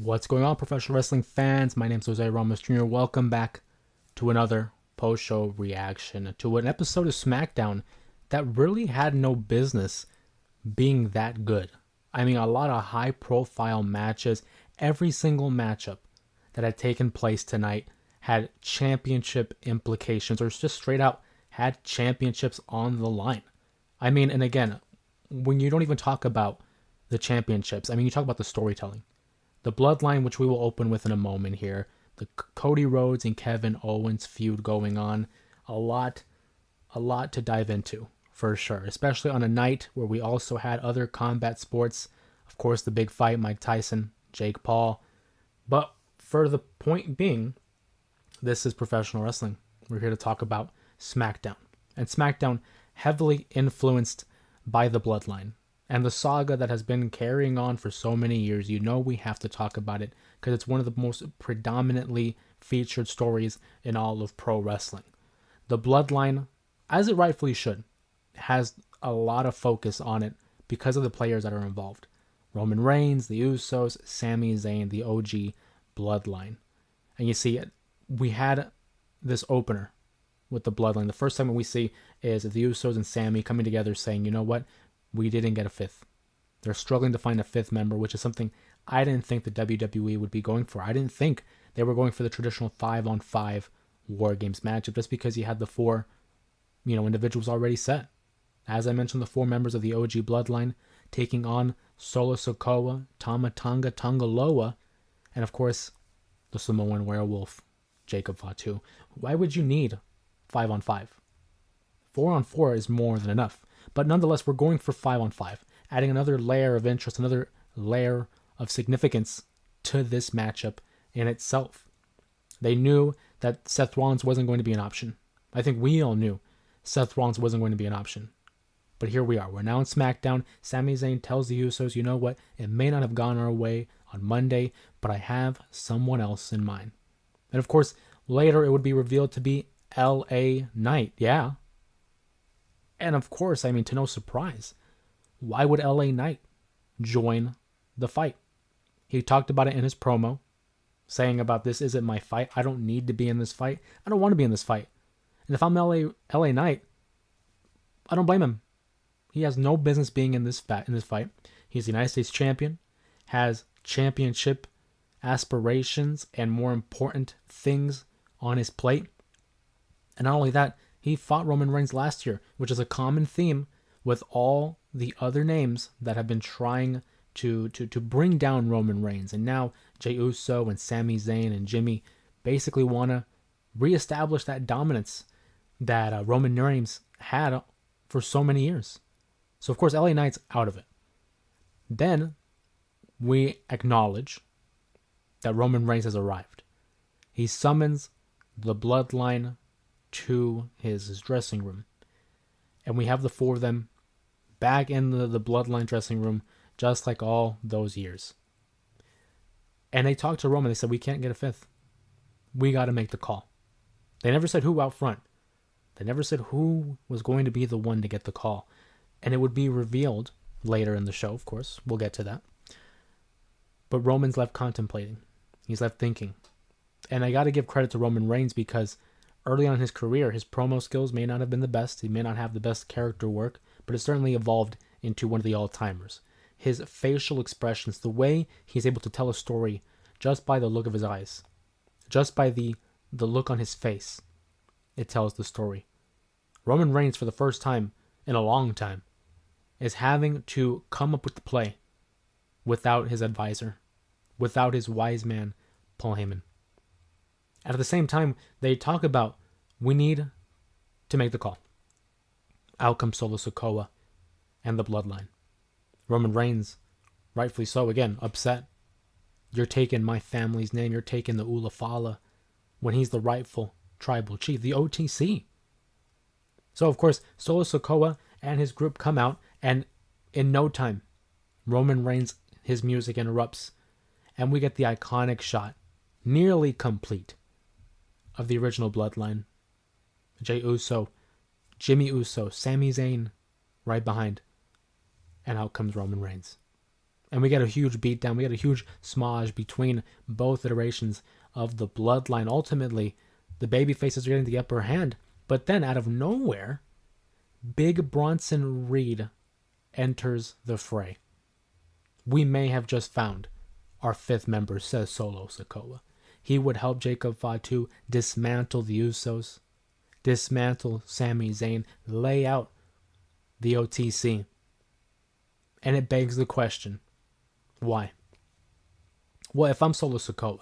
What's going on, professional wrestling fans? My name's Ramos Jr. Welcome back to another post-show reaction to an episode of SmackDown that really had no business being that good. I mean, a lot of high-profile matches. Every single matchup that had taken place tonight had championship implications, or just straight out had championships on the line. I mean, and again, when you don't even talk about the championships, I mean, you talk about the storytelling. The Bloodline, which we will open with in a moment here. The Cody Rhodes and Kevin Owens feud going on. A lot to dive into, for sure. Especially on a night where we also had other combat sports. Of course, the big fight, Mike Tyson, Jake Paul. But for the point being, this is professional wrestling. We're here to talk about SmackDown. And SmackDown heavily influenced by the Bloodline. And the saga that has been carrying on for so many years, you know we have to talk about it because it's one of the most predominantly featured stories in all of pro wrestling. The Bloodline, as it rightfully should, has a lot of focus on it because of the players that are involved. Roman Reigns, the Usos, Sami Zayn, the OG Bloodline. And you see, we had this opener with the Bloodline. The first time we see is the Usos and Sami coming together saying, you know what? We didn't get a fifth. They're struggling to find a fifth member, which is something I didn't think the WWE would be going for. I didn't think they were going for the traditional 5-on-5 War Games matchup just because you had the four, individuals already set. As I mentioned, the four members of the OG Bloodline taking on Solo Sikoa, Tama Tonga, Tonga Loa, and of course, the Samoan Werewolf, Jacob Fatu. Why would you need 5-on-5? 4-on-4 is more than enough. But nonetheless, we're going for 5-on-5, adding another layer of interest, another layer of significance to this matchup in itself. They knew that Seth Rollins wasn't going to be an option. I think we all knew Seth Rollins wasn't going to be an option. But here we are. We're now in SmackDown. Sami Zayn tells the Usos, you know what? It may not have gone our way on Monday, but I have someone else in mind. And of course, later it would be revealed to be LA Knight. Yeah. And of course, I mean, to no surprise, why would LA Knight join the fight? He talked about it in his promo, saying about this isn't my fight. I don't need to be in this fight. I don't want to be in this fight. And if I'm LA Knight, I don't blame him. He has no business being in this fight. He's the United States champion, has championship aspirations and more important things on his plate. And not only that, he fought Roman Reigns last year, which is a common theme with all the other names that have been trying to bring down Roman Reigns. And now Jey Uso and Sami Zayn and Jimmy basically want to reestablish that dominance that Roman Reigns had for so many years. So, of course, LA Knight's out of it. Then we acknowledge that Roman Reigns has arrived. He summons the Bloodline to his dressing room. And we have the four of them back in the Bloodline dressing room, just like all those years. And they talked to Roman. They said, we can't get a fifth. We got to make the call. They never said who out front. They never said who was going to be the one to get the call. And it would be revealed later in the show, of course. We'll get to that. But Roman's left contemplating. He's left thinking. And I got to give credit to Roman Reigns because early on in his career, his promo skills may not have been the best. He may not have the best character work, but it certainly evolved into one of the all-timers. His facial expressions, the way he's able to tell a story just by the look of his eyes, just by the look on his face, it tells the story. Roman Reigns, for the first time in a long time, is having to come up with the play without his advisor, without his wise man, Paul Heyman. And at the same time, they talk about, we need to make the call. Out comes Solo Sikoa and the Bloodline. Roman Reigns, rightfully so, again, upset. You're taking my family's name. You're taking the Ulafala when he's the rightful tribal chief, the OTC. So, of course, Solo Sikoa and his group come out, and in no time, Roman Reigns, his music interrupts, and we get the iconic shot, nearly complete, of the original Bloodline. Jey Uso, Jimmy Uso, Sami Zayn right behind. And out comes Roman Reigns. And we get a huge beatdown. We get a huge smudge between both iterations of the Bloodline. Ultimately, the babyfaces are getting the upper hand. But then, out of nowhere, Big Bronson Reed enters the fray. We may have just found our fifth member, says Solo Sikoa. He would help Jacob Fatu dismantle the Usos, dismantle Sami Zayn, lay out the OTC. And it begs the question, why? Well, if I'm Solo Sikoa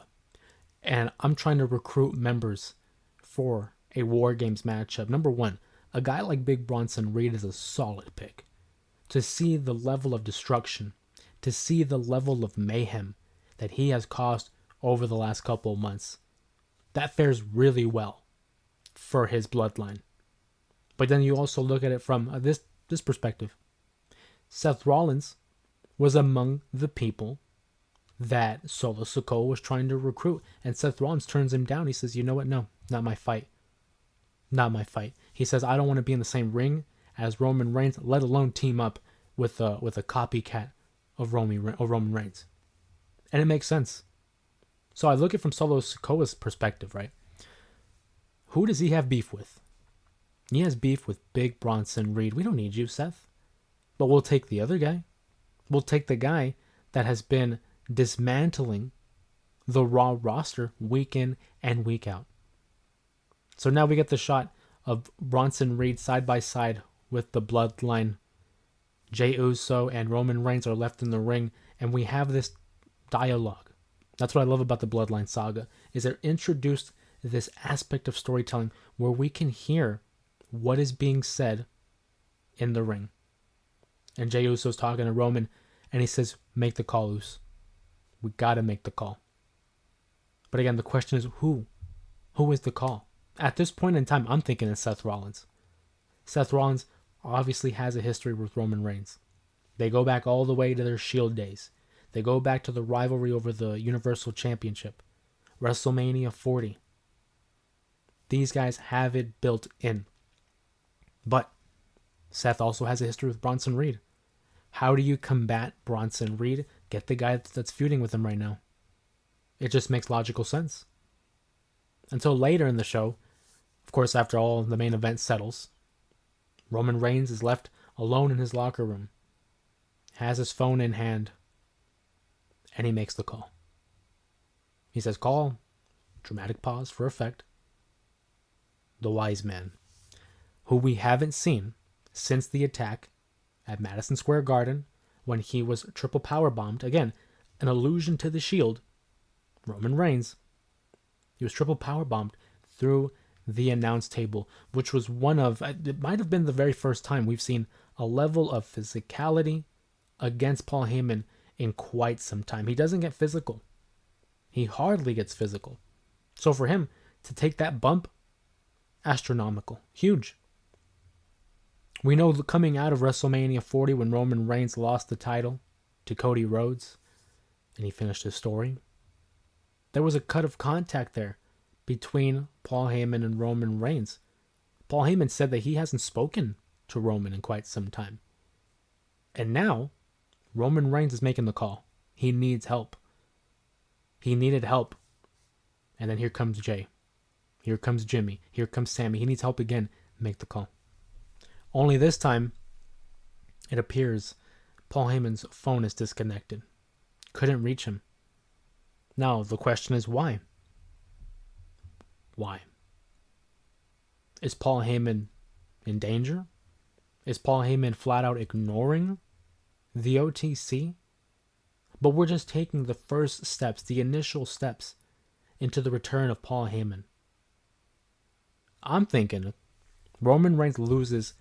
and I'm trying to recruit members for a War Games matchup, number one, a guy like Big Bronson Reed is a solid pick. To see the level of destruction, to see the level of mayhem that he has caused over the last couple of months, that fares really well for his bloodline. But then you also look at it from this perspective. Seth Rollins was among the people that Solo Sikoa was trying to recruit, and Seth Rollins turns him down. He says, you know what, no, not my fight. Not my fight. He says, I don't want to be in the same ring as Roman Reigns, let alone team up with a copycat of Roman Reigns. And it makes sense. So I look at it from Solo Sikoa's perspective, right? Who does he have beef with? He has beef with Big Bronson Reed. We don't need you, Seth. But we'll take the other guy. We'll take the guy that has been dismantling the Raw roster week in and week out. So now we get the shot of Bronson Reed side by side with the Bloodline. Jey Uso and Roman Reigns are left in the ring, and we have this dialogue. That's what I love about the Bloodline saga, is they're introduced this aspect of storytelling where we can hear what is being said in the ring. And Jey Uso's talking to Roman, and he says, make the call, Uso. We gotta make the call. But again, the question is who? Who is the call? At this point in time, I'm thinking it's Seth Rollins. Seth Rollins obviously has a history with Roman Reigns. They go back all the way to their Shield days. They go back to the rivalry over the Universal Championship. WrestleMania 40. These guys have it built in. But Seth also has a history with Bronson Reed. How do you combat Bronson Reed? Get the guy that's feuding with him right now. It just makes logical sense. Until later in the show, of course, after all the main event settles, Roman Reigns is left alone in his locker room, has his phone in hand, and he makes the call. He says, call, dramatic pause for effect, the wise man, who we haven't seen since the attack at Madison Square Garden when he was triple powerbombed. Again, an allusion to the Shield. Roman Reigns. He was triple powerbombed through the announce table, which was it might have been the very first time we've seen a level of physicality against Paul Heyman in quite some time. He doesn't get physical. He hardly gets physical. So for him to take that bump, astronomical, huge. We know coming out of WrestleMania 40 when Roman Reigns lost the title to Cody Rhodes and he finished his story, there was a cut of contact there between Paul Heyman and Roman Reigns. Paul Heyman said that he hasn't spoken to Roman in quite some time. And now, Roman Reigns is making the call. He needs help. He needed help. And then here comes Jey. Here comes Jimmy. Here comes Sammy. He needs help again. Make the call. Only this time, it appears Paul Heyman's phone is disconnected. Couldn't reach him. Now, the question is why? Why? Is Paul Heyman in danger? Is Paul Heyman flat out ignoring the OTC? But we're just taking the first steps, the initial steps into the return of Paul Heyman. I'm thinking Roman Reigns loses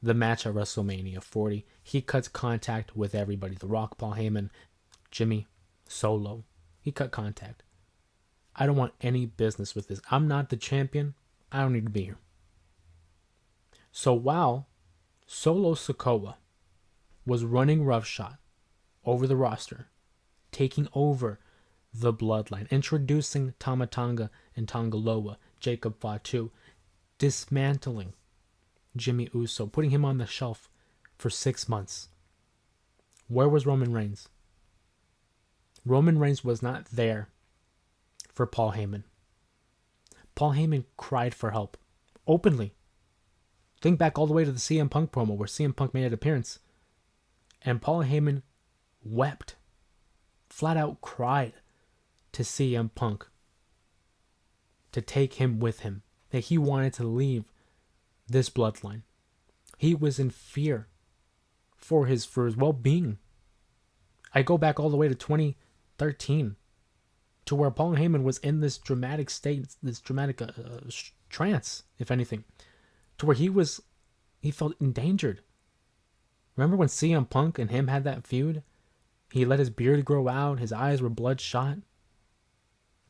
the match at WrestleMania 40. He cuts contact with everybody. The Rock, Paul Heyman, Jimmy, Solo. He cut contact. I don't want any business with this. I'm not the champion. I don't need to be here. So while Solo Sikoa was running roughshod over the roster, taking over the Bloodline, introducing Tama Tonga and Tonga Loa, Jacob Fatu, dismantling Jimmy Uso, putting him on the shelf for 6 months. Where was Roman Reigns? Roman Reigns was not there for Paul Heyman. Paul Heyman cried for help openly. Think back all the way to the CM Punk promo where CM Punk made an appearance. And Paul Heyman wept, flat out cried to CM Punk to take him with him. That he wanted to leave this bloodline. He was in fear for his well-being. I go back all the way to 2013 to where Paul Heyman was in this dramatic state, this dramatic trance, if anything, to where he felt endangered. Remember when CM Punk and him had that feud? He let his beard grow out, his eyes were bloodshot.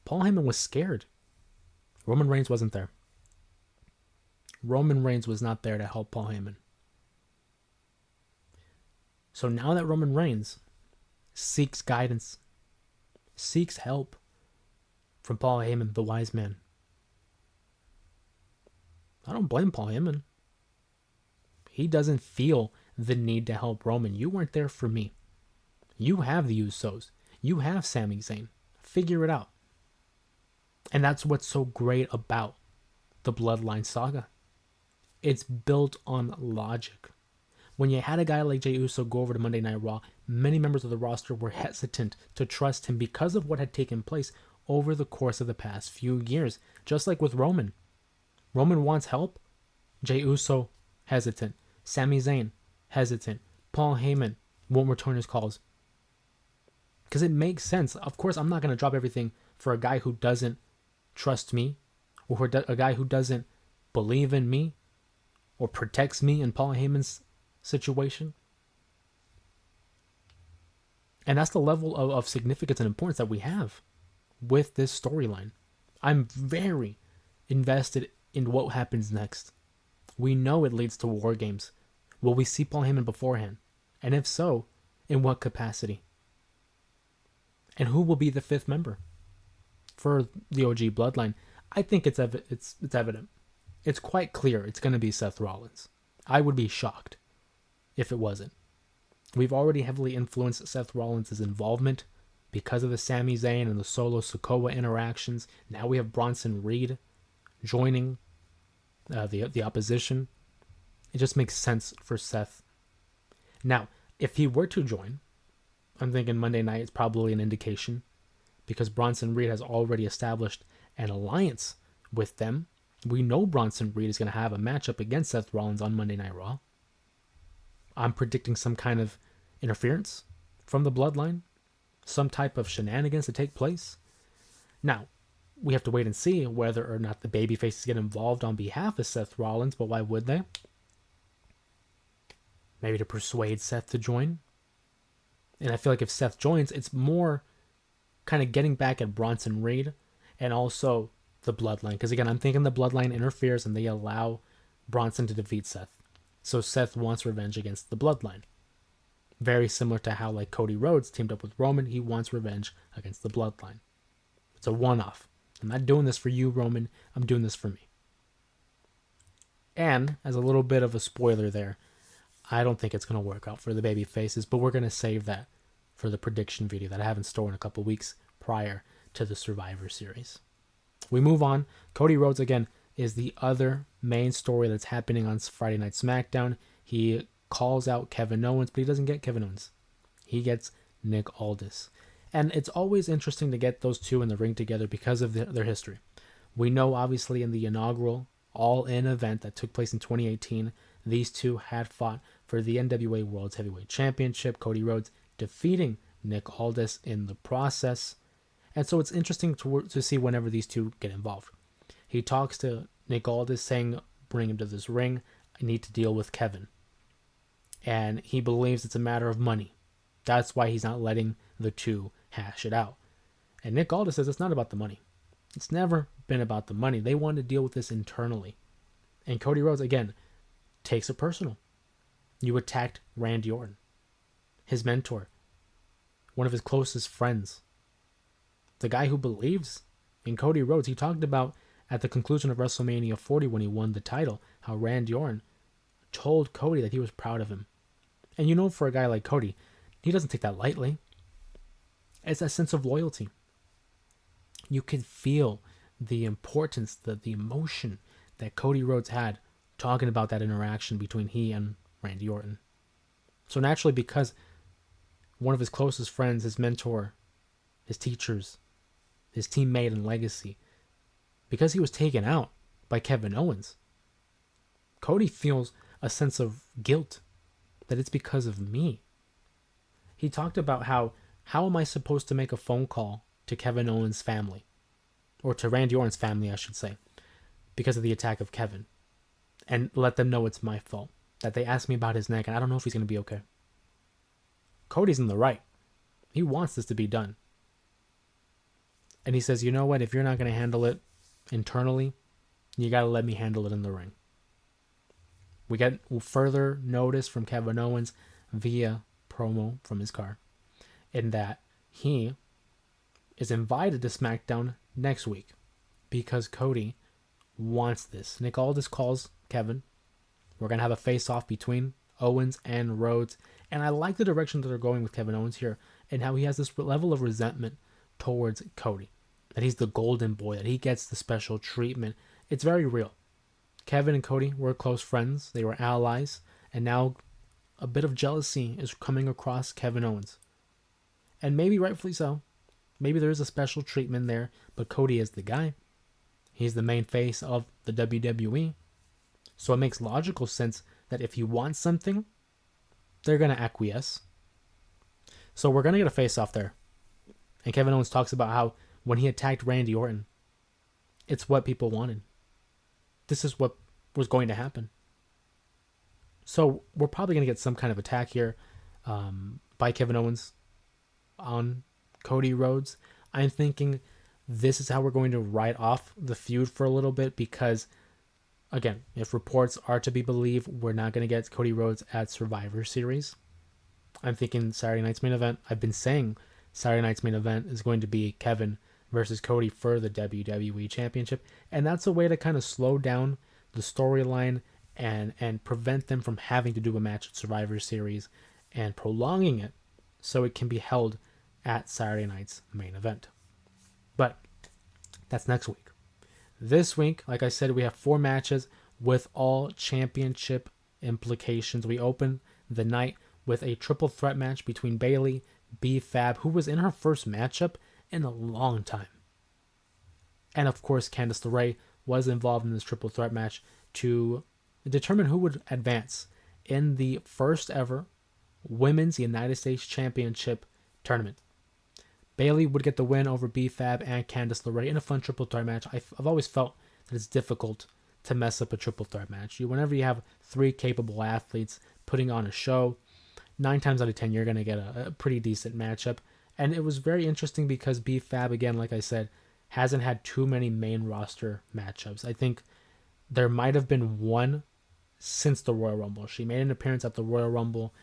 Paul Heyman was scared. Roman Reigns wasn't there. Roman Reigns was not there to help Paul Heyman. So now that Roman Reigns seeks guidance, seeks help from Paul Heyman, the wise man, I don't blame Paul Heyman. He doesn't feel the need to help Roman. You weren't there for me. You have the Usos. You have Sami Zayn. Figure it out. And that's what's so great about the Bloodline saga. It's built on logic. When you had a guy like Jey Uso go over to Monday Night Raw, many members of the roster were hesitant to trust him because of what had taken place over the course of the past few years. Just like with Roman. Roman wants help. Jey Uso, hesitant. Sami Zayn, hesitant. Paul Heyman won't return his calls. Because it makes sense. Of course, I'm not going to drop everything for a guy who doesn't trust me, or for a guy who doesn't believe in me, or protects me in Paul Heyman's situation. And that's the level of significance and importance that we have with this storyline. I'm very invested in what happens next. We know it leads to War Games. Will we see Paul Heyman beforehand? And if so, in what capacity? And who will be the fifth member for the OG Bloodline? I think it's evident. It's quite clear it's going to be Seth Rollins. I would be shocked if it wasn't. We've already heavily influenced Seth Rollins' involvement because of the Sami Zayn and the Solo Sikoa interactions. Now we have Bronson Reed joining the opposition. It just makes sense for Seth. Now, if he were to join, I'm thinking Monday night is probably an indication because Bronson Reed has already established an alliance with them. We know Bronson Reed is going to have a matchup against Seth Rollins on Monday Night Raw. I'm predicting some kind of interference from the Bloodline, some type of shenanigans to take place. Now, we have to wait and see whether or not the babyfaces get involved on behalf of Seth Rollins, but why would they? Maybe to persuade Seth to join. And I feel like if Seth joins, it's more kind of getting back at Bronson Reed and also the Bloodline. Because again, I'm thinking the Bloodline interferes and they allow Bronson to defeat Seth. So Seth wants revenge against the Bloodline. Very similar to how like Cody Rhodes teamed up with Roman. He wants revenge against the Bloodline. It's a one-off. I'm not doing this for you, Roman. I'm doing this for me. And as a little bit of a spoiler there, I don't think it's going to work out for the baby faces, but we're going to save that for the prediction video that I have in store in a couple weeks prior to the Survivor Series. We move on. Cody Rhodes, again, is the other main story that's happening on Friday Night SmackDown. He calls out Kevin Owens, but he doesn't get Kevin Owens. He gets Nick Aldis. And it's always interesting to get those two in the ring together because of their history. We know, obviously, in the inaugural All-In event that took place in 2018, these two had fought for the NWA World's Heavyweight Championship, Cody Rhodes defeating Nick Aldis in the process. And so it's interesting to see whenever these two get involved. He talks to Nick Aldis saying, bring him to this ring. I need to deal with Kevin. And he believes it's a matter of money. That's why he's not letting the two hash it out. And Nick Aldis says it's not about the money. It's never been about the money. They want to deal with this internally. And Cody Rhodes, again, takes it personal. You attacked Randy Orton, his mentor, one of his closest friends, the guy who believes in Cody Rhodes. He talked about at the conclusion of WrestleMania 40 when he won the title, how Randy Orton told Cody that he was proud of him. And you know, for a guy like Cody, he doesn't take that lightly. It's a sense of loyalty. You could feel the importance, the emotion that Cody Rhodes had talking about that interaction between he and Randy Orton. So naturally, because one of his closest friends, his mentor, his teachers, his teammate and legacy, because he was taken out by Kevin Owens, Cody feels a sense of guilt that it's because of me. He talked about how am I supposed to make a phone call to Kevin Owens' family, or to Randy Orton's family, I should say, because of the attack of Kevin, and let them know it's my fault, that they asked me about his neck and I don't know if he's going to be okay. Cody's in the right. He wants this to be done. And he says, you know what, if you're not going to handle it internally, you got to let me handle it in the ring. We get further notice from Kevin Owens via promo from his car, in that he is invited to SmackDown next week because Cody wants this. Nick Aldis calls Kevin. We're going to have a face-off between Owens and Rhodes. And I like the direction that they're going with Kevin Owens here, and how he has this level of resentment towards Cody. That he's the golden boy, that he gets the special treatment. It's very real. Kevin and Cody were close friends. They were allies. And now a bit of jealousy is coming across Kevin Owens. And maybe rightfully so. Maybe there is a special treatment there. But Cody is the guy. He's the main face of the WWE. So it makes logical sense that if he wants something, they're going to acquiesce. So we're going to get a face-off there. And Kevin Owens talks about how when he attacked Randy Orton, it's what people wanted. This is what was going to happen. So we're probably going to get some kind of attack here by Kevin Owens on Cody Rhodes. I'm thinking this is how we're going to write off the feud for a little bit, because, again, if reports are to be believed, we're not going to get Cody Rhodes at Survivor Series. I'm thinking Saturday night's main event. I've been saying Saturday night's main event is going to be Kevin versus Cody for the WWE Championship. And that's a way to kind of slow down the storyline and prevent them from having to do a match at Survivor Series and prolonging it so it can be held at Saturday night's main event. But that's next week. This week, like I said, we have 4 matches with all championship implications. We open the night with a triple threat match between Bayley, B-Fab, who was in her first matchup in a long time. And of course, Candice LeRae was involved in this triple threat match to determine who would advance in the first ever Women's United States Championship tournament. Bayley would get the win over B-Fab and Candice LeRae in a fun triple threat match. I've always felt that it's difficult to mess up a triple threat match. Whenever you have 3 capable athletes putting on a show, 9 times out of 10, you're going to get a pretty decent matchup. And it was very interesting because B-Fab, again, like I said, hasn't had too many main roster matchups. I think there might have been one since the Royal Rumble. She made an appearance at the Royal Rumble.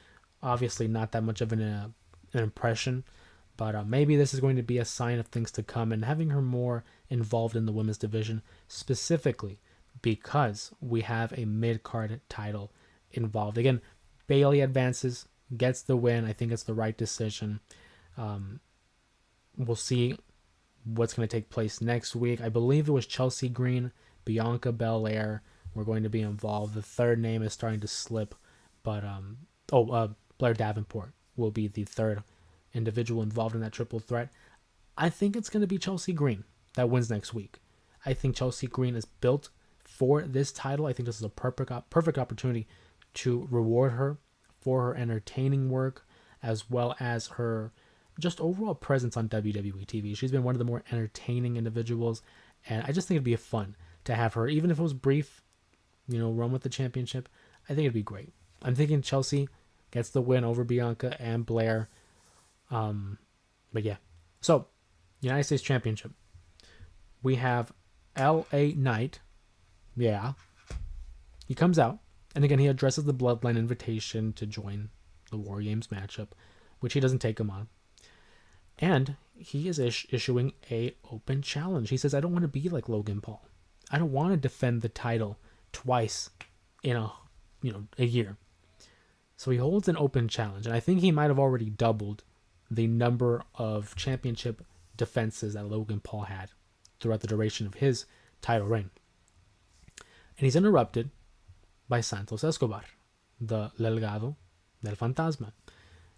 Obviously not that much of an impression, but maybe this is going to be a sign of things to come, and having her more involved in the women's division, specifically because we have a mid-card title involved. Again, Bayley advances, gets the win. I think it's the right decision. We'll see what's going to take place next week. I believe it was Chelsea Green, Bianca Belair were going to be involved. The third name is starting to slip, but Blair Davenport will be the third individual involved in that triple threat. I think it's going to be Chelsea Green that wins next week. I think Chelsea Green is built for this title. I think this is a perfect opportunity to reward her for her entertaining work, as well as her just overall presence on WWE TV. She's been one of the more entertaining individuals, and I just think it'd be fun to have her, even if it was brief, run with the championship. I think it'd be great. I'm thinking Chelsea gets the win over Bianca and Blair. But yeah. So, United States Championship. We have LA Knight. Yeah. He comes out, and again, he addresses the Bloodline invitation to join the War Games matchup, which he doesn't take him on. And he is issuing a open challenge. He says, I don't want to be like Logan Paul. I don't want to defend the title twice in a year. So he holds an open challenge, and I think he might have already doubled the number of championship defenses that Logan Paul had throughout the duration of his title reign. And he's interrupted by Santos Escobar, the Legado del Fantasma.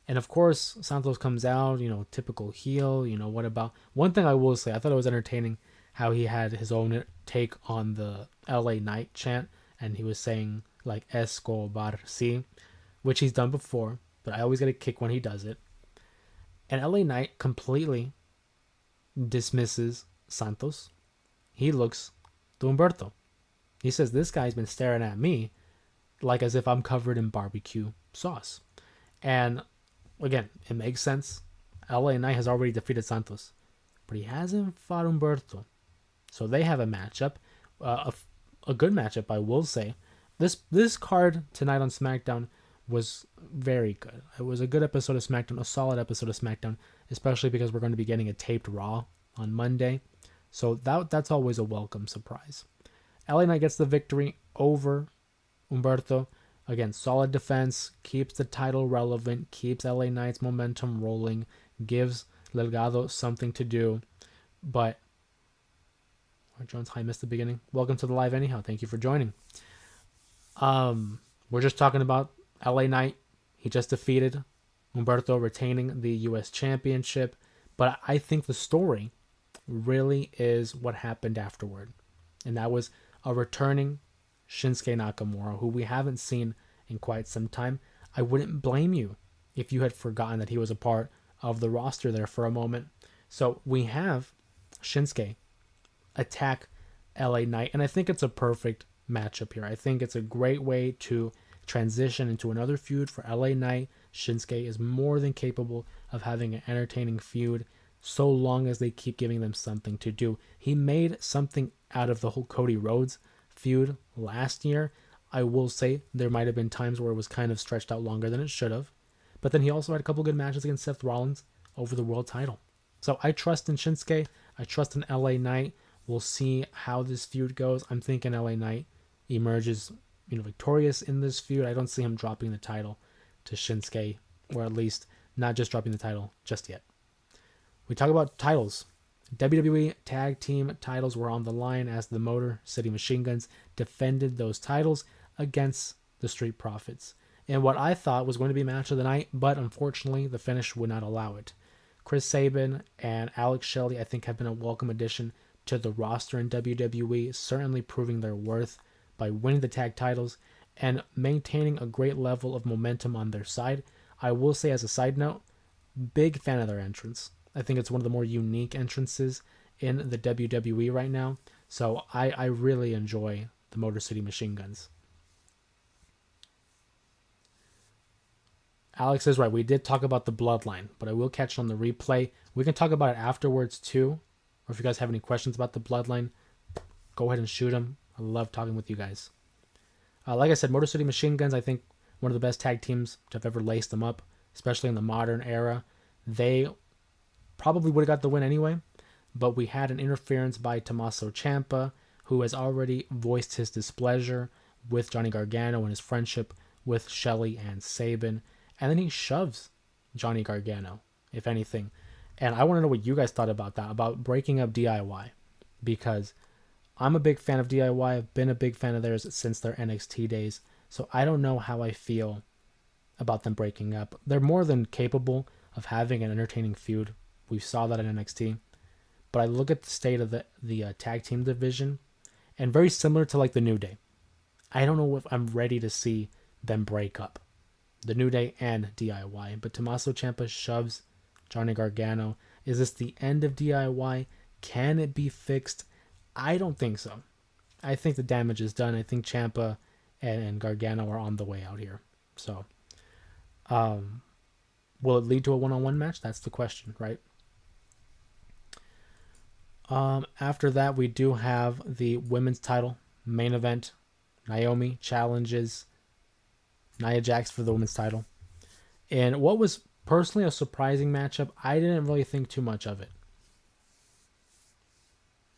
And of course, Santos comes out, typical heel. What about... One thing I will say, I thought it was entertaining how he had his own take on the LA Knight chant. And he was saying, like, Escobar, sí, which he's done before. But I always get a kick when he does it. And LA Knight completely dismisses Santos. He looks to Humberto. He says, this guy's been staring at me like as if I'm covered in barbecue sauce. And again, it makes sense. LA Knight has already defeated Santos, but he hasn't fought Humberto. So they have a matchup, a good matchup, I will say. This card tonight on SmackDown was very good. It was a good episode of SmackDown, a solid episode of SmackDown, especially because we're going to be getting a taped Raw on Monday. So that's always a welcome surprise. LA Knight gets the victory over Humberto. Again, solid defense, keeps the title relevant, keeps LA Knight's momentum rolling, gives Legado something to do. But Jones, I missed the beginning. Welcome to the live anyhow. Thank you for joining. We're just talking about LA Knight. He just defeated Humberto, retaining the U.S. Championship. But I think the story really is what happened afterward. And that was a returning Shinsuke Nakamura, who we haven't seen in quite some time. I wouldn't blame you if you had forgotten that he was a part of the roster there for a moment. So we have Shinsuke attack LA Knight, and I think it's a perfect matchup here. I think it's a great way to transition into another feud for LA Knight. Shinsuke is more than capable of having an entertaining feud so long as they keep giving them something to do. He made something out of the whole Cody Rhodes feud last year. I will say there might have been times where it was kind of stretched out longer than it should have. But then he also had a couple good matches against Seth Rollins over the world title. So I trust in Shinsuke. I trust in LA Knight. We'll see how this feud goes. I'm thinking LA Knight emerges, victorious in this feud. I don't see him dropping the title to Shinsuke, or at least not just dropping the title just yet. We talk about titles. WWE Tag Team titles were on the line as the Motor City Machine Guns defended those titles against the Street Profits in what I thought was going to be match of the night, but unfortunately the finish would not allow it. Chris Sabin and Alex Shelley, I think, have been a welcome addition to the roster in WWE, certainly proving their worth by winning the tag titles and maintaining a great level of momentum on their side. I will say, as a side note, big fan of their entrance. I think it's one of the more unique entrances in the WWE right now. So I really enjoy the Motor City Machine Guns. Alex is right. We did talk about the Bloodline, but I will catch it on the replay. We can talk about it afterwards too. Or if you guys have any questions about the Bloodline, go ahead and shoot them. I love talking with you guys. Like I said, Motor City Machine Guns, I think one of the best tag teams to have ever laced them up, especially in the modern era. They probably would have got the win anyway, but we had an interference by Tommaso Ciampa, who has already voiced his displeasure with Johnny Gargano and his friendship with Shelley and Sabin. And then he shoves Johnny Gargano, if anything. And I want to know what you guys thought about that, about breaking up DIY. Because I'm a big fan of DIY. I've been a big fan of theirs since their NXT days. So I don't know how I feel about them breaking up. They're more than capable of having an entertaining feud. We saw that in NXT. But I look at the state of the tag team division, and very similar to like the New Day. I don't know if I'm ready to see them break up. The New Day and DIY. But Tommaso Ciampa shoves Johnny Gargano. Is this the end of DIY? Can it be fixed? I don't think so. I think the damage is done. I think Ciampa and Gargano are on the way out here. So, will it lead to a one-on-one match? That's the question, right? After that, we do have the women's title main event. Naomi challenges Nia Jax for the women's title. And what was personally a surprising matchup, I didn't really think too much of it.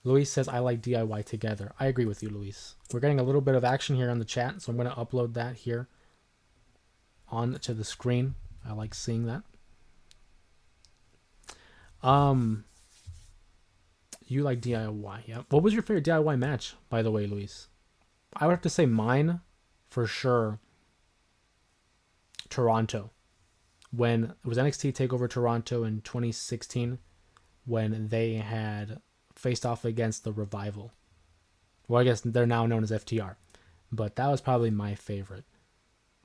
Luis says, I like DIY together. I agree with you, Luis. We're getting a little bit of action here on the chat, so I'm going to upload that here onto the screen. I like seeing that. Um, you like DIY, yeah. What was your favorite DIY match, by the way, Luis? I would have to say mine, for sure, Toronto. When it was NXT Takeover Toronto in 2016, when they had faced off against the Revival. Well, I guess they're now known as FTR, but that was probably my favorite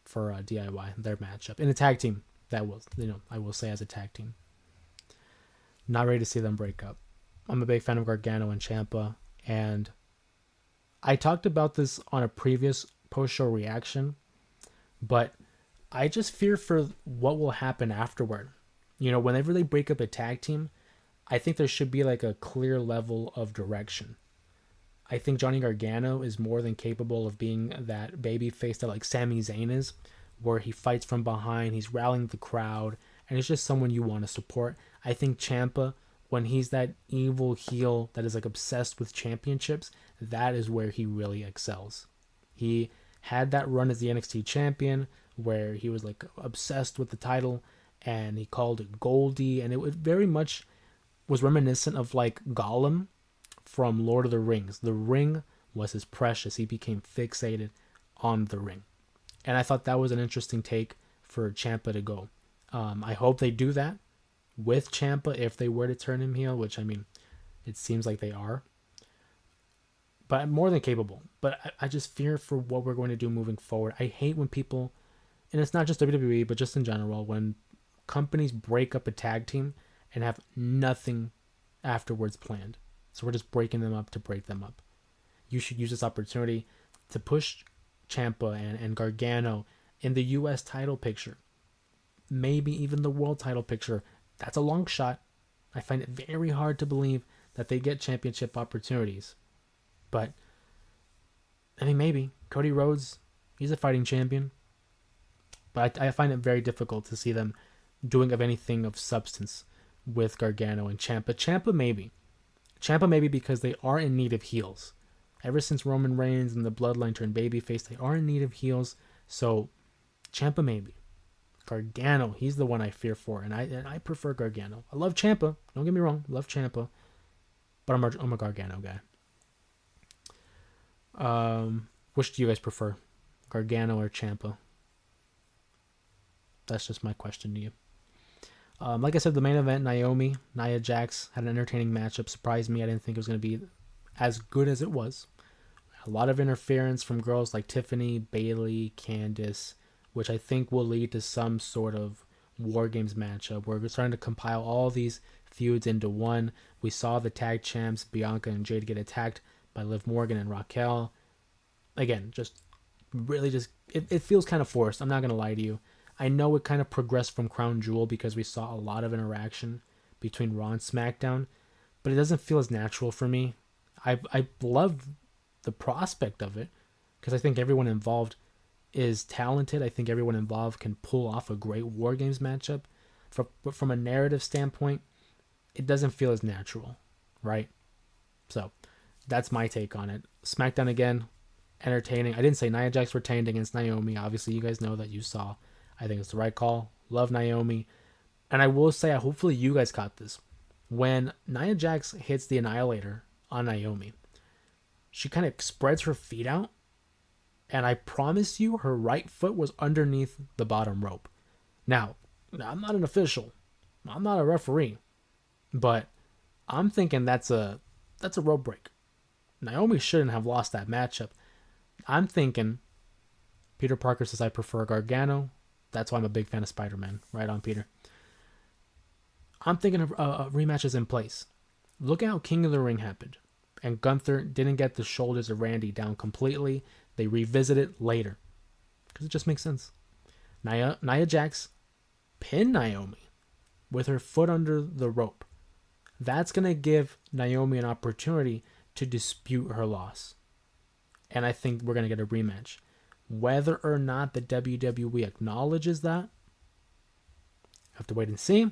for DIY, their matchup in a tag team. That was, I will say as a tag team. Not ready to see them break up. I'm a big fan of Gargano and Ciampa, and I talked about this on a previous post-show reaction, but I just fear for what will happen afterward. Whenever they break up a tag team, I think there should be like a clear level of direction. I think Johnny Gargano is more than capable of being that baby face that like Sami Zayn is, where he fights from behind, he's rallying the crowd, and it's just someone you want to support. I think Ciampa, when he's that evil heel that is like obsessed with championships, that is where he really excels. He had that run as the NXT champion where he was like obsessed with the title and he called it Goldie, and it very much was reminiscent of like Gollum from Lord of the Rings. The ring was his precious. He became fixated on the ring. And I thought that was an interesting take for Ciampa to go. I hope they do that with Ciampa if they were to turn him heel, which, I mean, it seems like they are. But more than capable. But I just fear for what we're going to do moving forward. I hate when people, and it's not just WWE, but just in general, when companies break up a tag team and have nothing afterwards planned. So we're just breaking them up to break them up. You should use this opportunity to push Ciampa and Gargano in the U.S. title picture. Maybe even the world title picture. That's a long shot. I find it very hard to believe that they get championship opportunities. But, I mean, maybe. Cody Rhodes, he's a fighting champion. But I find it very difficult to see them doing of anything of substance with Gargano and Ciampa. Ciampa maybe because they are in need of heels. Ever since Roman Reigns and the Bloodline turned babyface, they are in need of heels. So, Ciampa maybe. Gargano, he's the one I fear for, and I prefer Gargano. I love Ciampa. Don't get me wrong, love Ciampa, but I'm a Gargano guy. Which do you guys prefer, Gargano or Ciampa? That's just my question to you. Like I said, the main event, Nia Jax had an entertaining matchup. Surprised me. I didn't think it was going to be as good as it was. A lot of interference from girls like Tiffany, Bayley, Candice, which I think will lead to some sort of War Games matchup. We're starting to compile all these feuds into one. We saw the tag champs, Bianca and Jade, get attacked by Liv Morgan and Raquel. Again, it feels kind of forced. I'm not going to lie to you. I know it kind of progressed from Crown Jewel because we saw a lot of interaction between Raw and SmackDown, but it doesn't feel as natural for me. I love the prospect of it because I think everyone involved is talented. I think everyone involved can pull off a great War Games matchup. But from a narrative standpoint, it doesn't feel as natural, right? So that's my take on it. SmackDown again, entertaining. I didn't say Nia Jax retained against Naomi. Obviously, you guys know that you saw. I think it's the right call. Love Naomi. And I will say, hopefully you guys caught this. When Nia Jax hits the Annihilator on Naomi, she kind of spreads her feet out. And I promise you, her right foot was underneath the bottom rope. Now, I'm not an official. I'm not a referee. But I'm thinking that's a rope break. Naomi shouldn't have lost that matchup. I'm thinking, Peter Parker says I prefer Gargano. That's why I'm a big fan of Spider-Man. Right on, Peter. I'm thinking a rematch is in place. Look at how King of the Ring happened. And Gunther didn't get the shoulders of Randy down completely. They revisit it later. Because it just makes sense. Nia Jax pinned Naomi with her foot under the rope. That's going to give Naomi an opportunity to dispute her loss. And I think we're going to get a rematch. Whether or not the WWE acknowledges that, have to wait and see.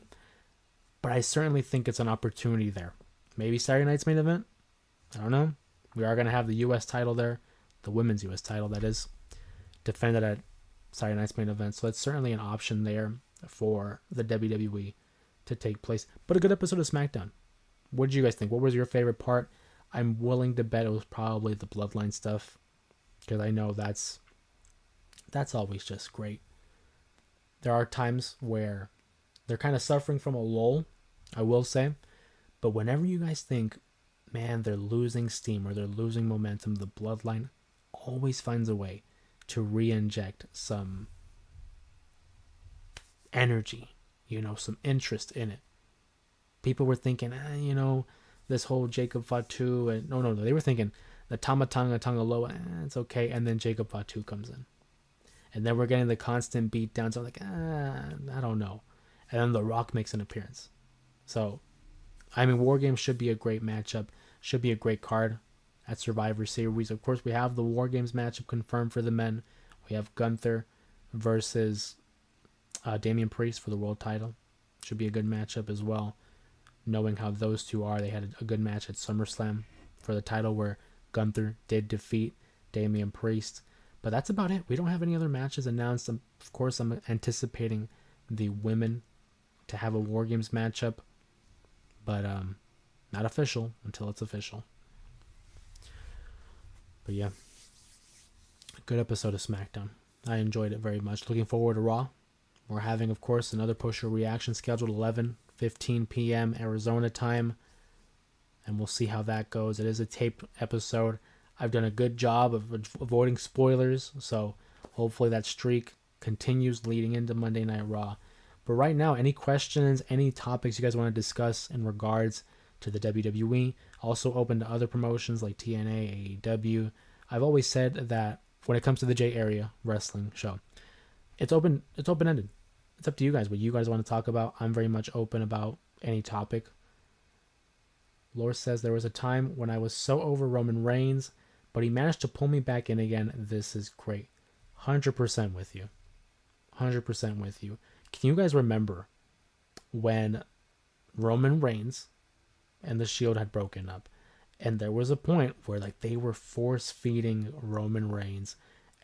But I certainly think it's an opportunity there. Maybe Saturday night's main event. I don't know. We are going to have the U.S. title there. The women's U.S. title, that is. Defended at Saturday night's main event. So it's certainly an option there for the WWE to take place. But a good episode of SmackDown. What did you guys think? What was your favorite part? I'm willing to bet it was probably the Bloodline stuff, because I know that's always just great. There are times where they're kind of suffering from a lull, I will say, but whenever you guys think, man, they're losing steam or they're losing momentum, the Bloodline always finds a way to re-inject some energy, some interest in it. People were thinking, this whole Jacob Fatu, and no, they were thinking the Tamatanga Tangaloa, it's okay, and then Jacob Fatu comes in. And then we're getting the constant beat down, so I'm like, I don't know. And then The Rock makes an appearance. So, War Games should be a great matchup, should be a great card at Survivor Series. Of course, we have the War Games matchup confirmed for the men. We have Gunther versus Damian Priest for the world title. Should be a good matchup as well. Knowing how those two are, they had a good match at SummerSlam for the title where Gunther did defeat Damian Priest. But that's about it. We don't have any other matches announced. Of course, I'm anticipating the women to have a War Games matchup, but not official until it's official. But yeah, a good episode of SmackDown. I enjoyed it very much. Looking forward to Raw. We're having, of course, another post-show reaction scheduled 11:15 p.m. Arizona time, and we'll see how that goes. It is a taped episode. I've done a good job of avoiding spoilers, so hopefully that streak continues leading into Monday Night Raw. But right now, any questions, any topics you guys want to discuss in regards to the WWE, also open to other promotions like TNA, AEW. I've always said that when it comes to the J Area Wrestling show, it's open-ended. It's up to you guys what you guys want to talk about. I'm very much open about any topic. Laura says, there was a time when I was so over Roman Reigns, but he managed to pull me back in again. This is great. 100% with you. 100% with you. Can you guys remember when Roman Reigns and the Shield had broken up? And there was a point where they were force-feeding Roman Reigns.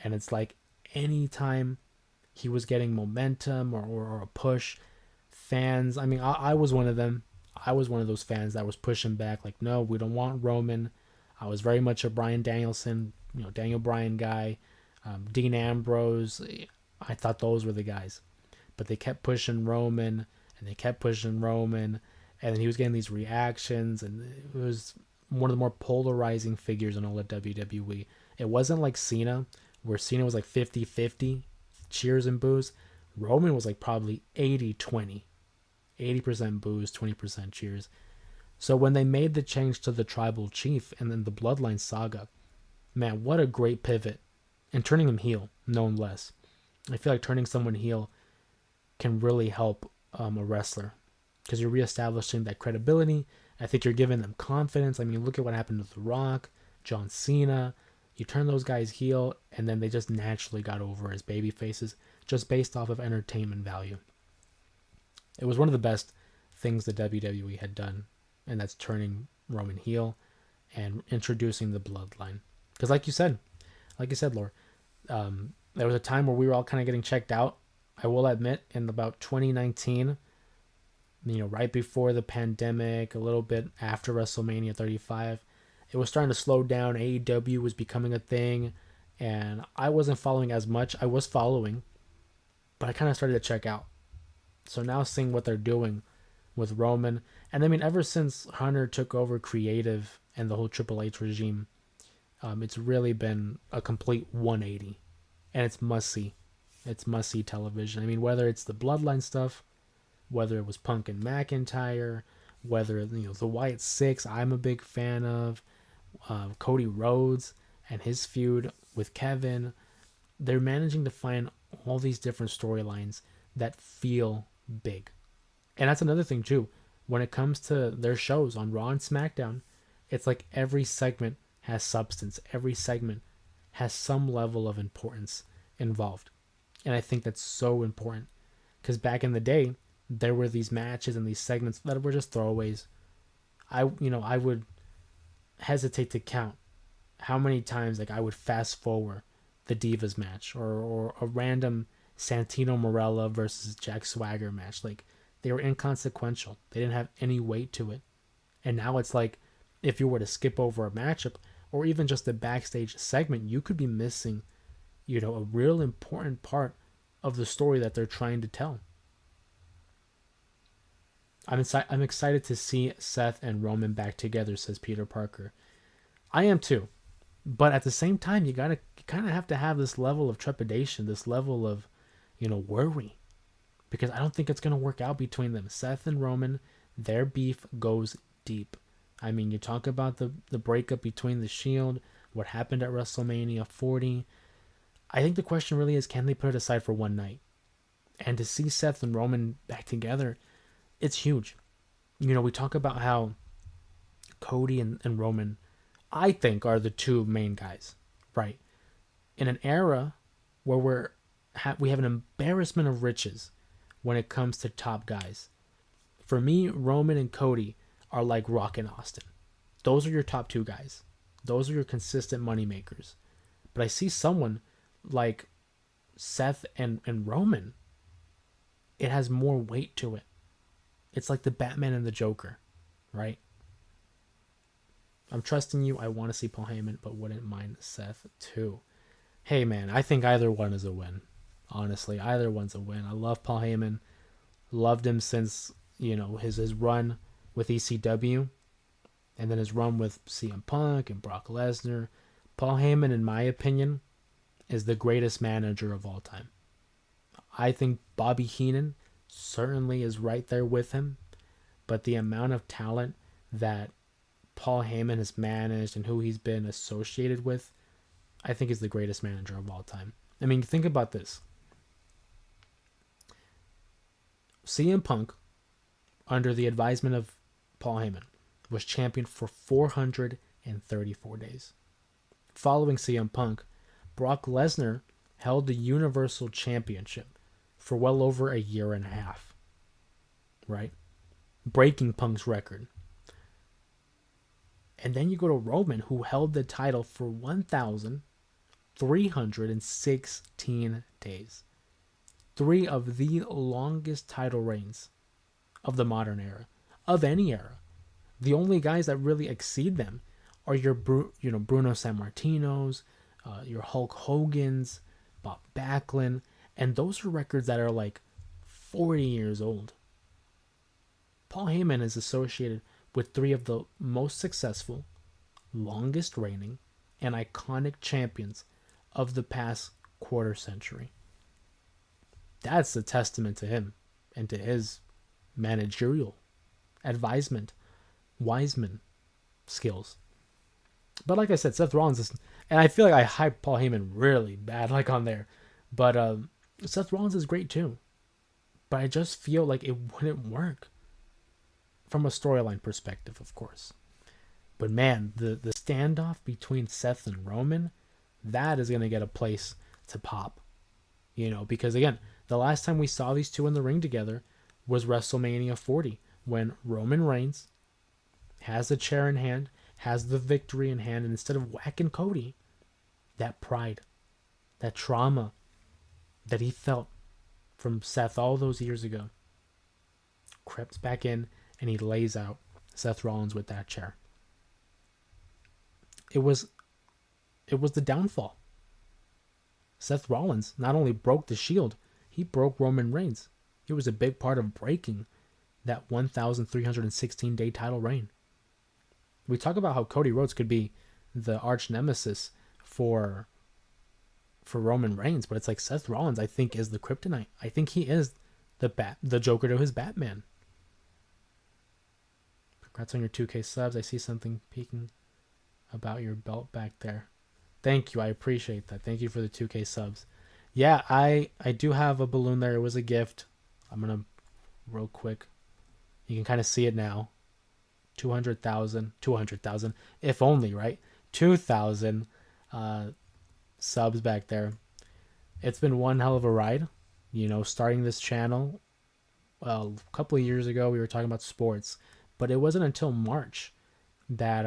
And it's like anytime he was getting momentum or a push, fans, I was one of them. I was one of those fans that was pushing back, no, we don't want Roman. I was very much a Bryan Danielson, Daniel Bryan guy. Dean Ambrose, I thought those were the guys. But they kept pushing Roman, and they kept pushing Roman, and then he was getting these reactions, and it was one of the more polarizing figures in all of WWE. It wasn't like Cena, where Cena was 50-50, cheers and boos. Roman was probably 80-20. 80% boos, 20% cheers. So when they made the change to the Tribal Chief and then the Bloodline saga, man, what a great pivot. And turning him heel, no less. I feel like turning someone heel can really help a wrestler, because you're reestablishing that credibility. I think you're giving them confidence. Look at what happened to The Rock, John Cena. You turn those guys heel, and then they just naturally got over as baby faces, just based off of entertainment value. It was one of the best things the WWE had done, and that's turning Roman heel and introducing the Bloodline. Because like you said, Laura, there was a time where we were all kind of getting checked out. I will admit, in about 2019, right before the pandemic, a little bit after WrestleMania 35, it was starting to slow down. AEW was becoming a thing, and I wasn't following as much. I was following, but I kind of started to check out. So now seeing what they're doing with Roman, and ever since Hunter took over creative and the whole Triple H regime, it's really been a complete 180, and it's must-see. It's must-see television. Whether it's the Bloodline stuff, whether it was Punk and McIntyre, whether the Wyatt Six, I'm a big fan of, Cody Rhodes and his feud with Kevin. They're managing to find all these different storylines that feel big. And that's another thing too. When it comes to their shows on Raw and SmackDown, it's like every segment has substance. Every segment has some level of importance involved. And I think that's so important, because back in the day, there were these matches and these segments that were just throwaways. I would hesitate to count how many times I would fast forward the Divas match or a random Santino Marella versus Jack Swagger match. They were inconsequential. They didn't have any weight to it. And now it's like, if you were to skip over a matchup or even just a backstage segment, you could be missing, a real important part of the story that they're trying to tell. I'm excited to see Seth and Roman back together, says Peter Parker. I am too. But at the same time, you kind of have to have this level of trepidation, this level of, worry. Because I don't think it's going to work out between them. Seth and Roman, their beef goes deep. I mean, you talk about the breakup between the Shield, what happened at WrestleMania 40. I think the question really is, can they put it aside for one night? And to see Seth and Roman back together, it's huge. We talk about how Cody and Roman, I think, are the two main guys, right? In an era where we have an embarrassment of riches when it comes to top guys. For me, Roman and Cody are like Rock and Austin. Those are your top two guys. Those are your consistent money makers. But I see someone like Seth and Roman. It has more weight to it. It's like the Batman and the Joker, right? I'm trusting you. I want to see Paul Heyman, but wouldn't mind Seth too. Hey man, I think either one is a win. Honestly, either one's a win. I love Paul Heyman. Loved him since, his run with ECW. And then his run with CM Punk and Brock Lesnar. Paul Heyman, in my opinion, is the greatest manager of all time. I think Bobby Heenan certainly is right there with him. But the amount of talent that Paul Heyman has managed and who he's been associated with, I think is the greatest manager of all time. I mean, think about this. CM Punk, under the advisement of Paul Heyman, was champion for 434 days. Following CM Punk, Brock Lesnar held the Universal Championship for well over a year and a half, right? Breaking Punk's record. And then you go to Roman, who held the title for 1,316 days. 3 of the longest title reigns of the modern era, of any era. The only guys that really exceed them are your Bruno Sammartinos, your Hulk Hogan's, Bob Backlund, and those are records that are like 40 years old. Paul Heyman is associated with 3 of the most successful, longest reigning, and iconic champions of the past quarter century. That's a testament to him and to his managerial advisement, Wiseman skills. But like I said, Seth Rollins is, and I feel like I hyped Paul Heyman really bad, like on there. But Seth Rollins is great too. But I just feel like it wouldn't work from a storyline perspective, of course. But man, the standoff between Seth and Roman, that is going to get a place to pop. Because again, the last time we saw these two in the ring together was WrestleMania 40, when Roman Reigns has the chair in hand, has the victory in hand, and instead of whacking Cody, that pride, that trauma that he felt from Seth all those years ago crept back in, and he lays out Seth Rollins with that chair. It was the downfall. Seth Rollins not only broke the Shield, he broke Roman Reigns. It was a big part of breaking that 1,316-day title reign. We talk about how Cody Rhodes could be the arch nemesis for Roman Reigns, but it's like Seth Rollins, I think, is the kryptonite. I think he is the Joker to his Batman. Congrats on your 2K subs. I see something peeking about your belt back there. Thank you. I appreciate that. Thank you for the 2K subs. Yeah, I do have a balloon there. It was a gift. I'm going to real quick. You can kind of see it now. 200,000, if only, right? 2,000 subs back there. It's been one hell of a ride. Starting this channel, well, a couple of years ago, we were talking about sports, but it wasn't until March that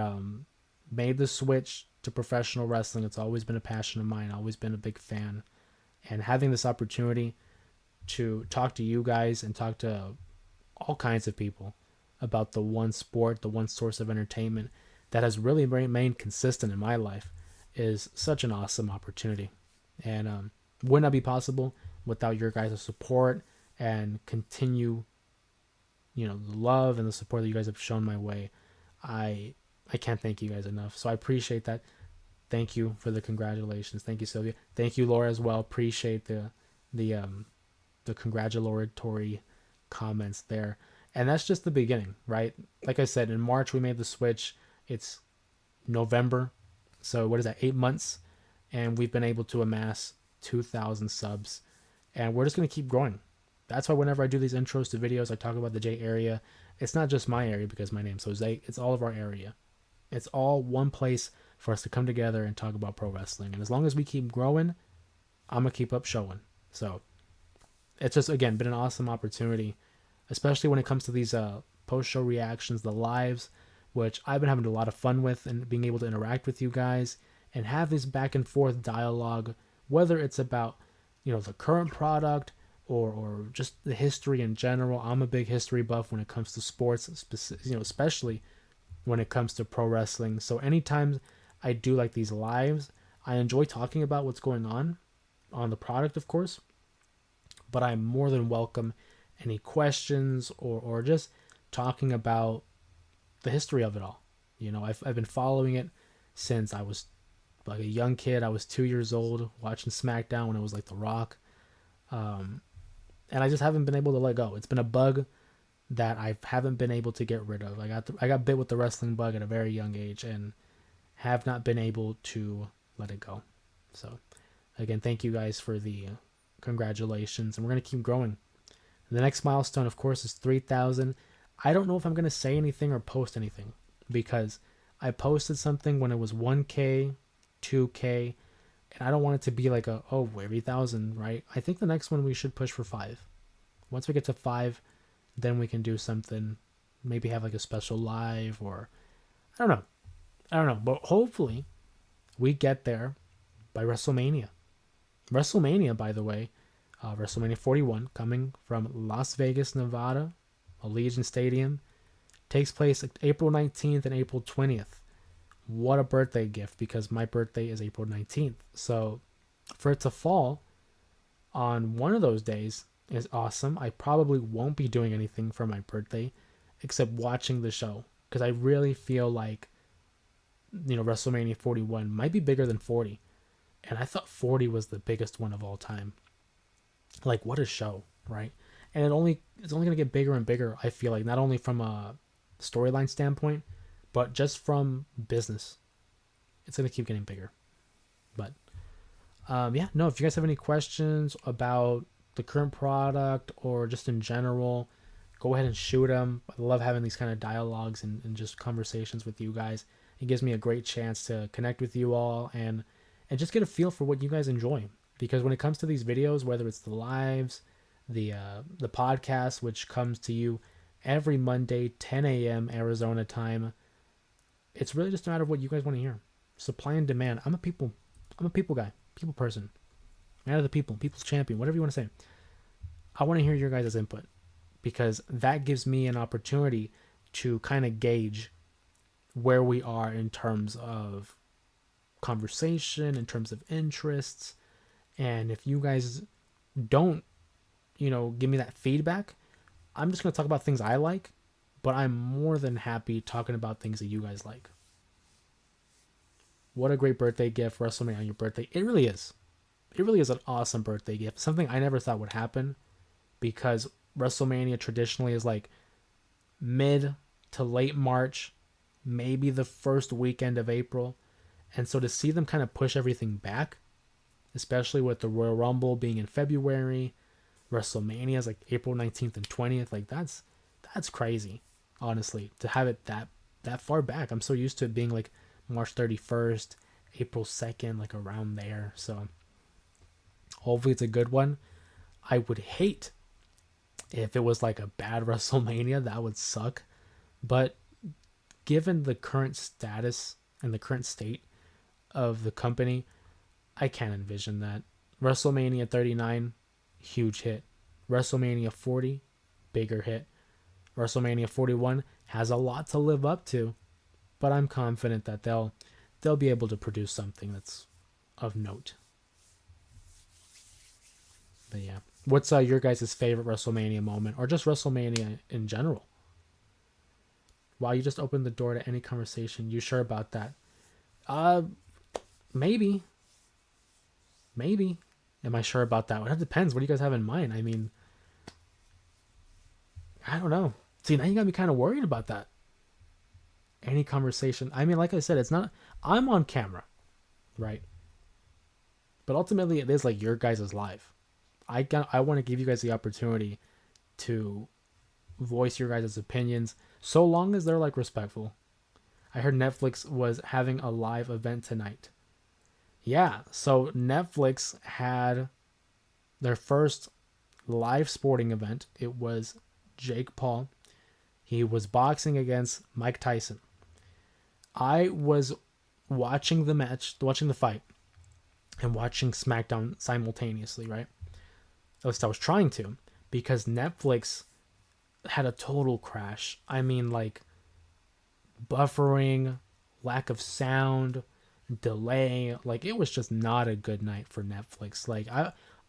made the switch to professional wrestling. It's always been a passion of mine, always been a big fan. And having this opportunity to talk to you guys and talk to all kinds of people about the one sport, the one source of entertainment that has really remained consistent in my life is such an awesome opportunity. And would not be possible without your guys' support and continue, the love and the support that you guys have shown my way. I can't thank you guys enough. So I appreciate that. Thank you for the congratulations. Thank you, Sylvia. Thank you, Laura, as well. Appreciate the congratulatory comments there. And that's just the beginning, right? Like I said, in March we made the switch. It's November. So what is that? 8 months, and we've been able to amass 2,000 subs, and we're just gonna keep growing. That's why whenever I do these intros to videos, I talk about the J area. It's not just my area because my name's Jose. It's all of our area. It's all one place for us to come together and talk about pro wrestling. And as long as we keep growing, I'm gonna keep up showing. So it's just, again, been an awesome opportunity, especially when it comes to these post-show reactions, the lives, which I've been having a lot of fun with, and being able to interact with you guys and have this back and forth dialogue, whether it's about, the current product or just the history in general. I'm a big history buff when it comes to sports, especially when it comes to pro wrestling. So anytime I do like these lives, I enjoy talking about what's going on the product, of course, but I'm more than welcome any questions or just talking about the history of it all. I've been following it since I was like a young kid. I was 2 years old watching SmackDown when it was like The Rock. And I just haven't been able to let go. It's been a bug that I haven't been able to get rid of. I got bit with the wrestling bug at a very young age and have not been able to let it go. So again, thank you guys for the congratulations, and we're going to keep growing. The next milestone, of course, is 3,000. I don't know if I'm going to say anything or post anything, because I posted something when it was 1K, 2K, and I don't want it to be like every 1,000, right? I think the next one we should push for 5. Once we get to 5, then we can do something, maybe have like a special live, or I don't know, but hopefully we get there by WrestleMania. WrestleMania, by the way, WrestleMania 41, coming from Las Vegas, Nevada, Allegiant Stadium, takes place April 19th and April 20th. What a birthday gift, because my birthday is April 19th. So for it to fall on one of those days is awesome. I probably won't be doing anything for my birthday except watching the show, because I really feel like, WrestleMania 41 might be bigger than 40. And I thought 40 was the biggest one of all time. Like, what a show, right? And it's only going to get bigger and bigger, I feel like, not only from a storyline standpoint, but just from business. It's going to keep getting bigger. But, if you guys have any questions about the current product or just in general, go ahead and shoot them. I love having these kind of dialogues and just conversations with you guys. It gives me a great chance to connect with you all and just get a feel for what you guys enjoy. Because when it comes to these videos, whether it's the lives, the podcast, which comes to you every Monday, 10 a.m. Arizona time, it's really just a matter of what you guys want to hear. Supply and demand. I'm a people guy, people person, man of the people, people's champion, whatever you want to say. I want to hear your guys' input, because that gives me an opportunity to kind of gauge where we are in terms of conversation, in terms of interests. And if you guys don't, give me that feedback, I'm just going to talk about things I like, but I'm more than happy talking about things that you guys like. What a great birthday gift, WrestleMania on your birthday. It really is. It really is an awesome birthday gift. Something I never thought would happen, because WrestleMania traditionally is like mid to late March, maybe the first weekend of April. And so to see them kind of push everything back, especially with the Royal Rumble being in February, WrestleMania is like April 19th and 20th, like that's crazy, honestly, to have it that far back. I'm so used to it being like March 31st, April 2nd, like around there. So hopefully it's a good one. I would hate if it was like a bad WrestleMania. That would suck. But given the current status and the current state of the company, I can't envision that. WrestleMania 39, huge hit. WrestleMania 40, bigger hit. WrestleMania 41 has a lot to live up to, but I'm confident that they'll be able to produce something that's of note. But yeah, what's your guys' favorite WrestleMania moment, or just WrestleMania in general? Wow, you just opened the door to any conversation. You sure about that? Uh, maybe. Maybe. Am I sure about that? Well, it depends. What do you guys have in mind? I mean, I don't know. See, now you got me kind of worried about that. Any conversation. I mean, like I said, it's not. I'm on camera, right? But ultimately, it is like your guys' live. I want to give you guys the opportunity to voice your guys' opinions, so long as they're like respectful. I heard Netflix was having a live event tonight. Yeah, so Netflix had their first live sporting event. It was Jake Paul. He was boxing against Mike Tyson. I was watching the match, watching the fight, and watching SmackDown simultaneously, right? At least I was trying to, because Netflix had a total crash. I mean, like, buffering, lack of sound, delay. Like, it was just not a good night for Netflix. Like,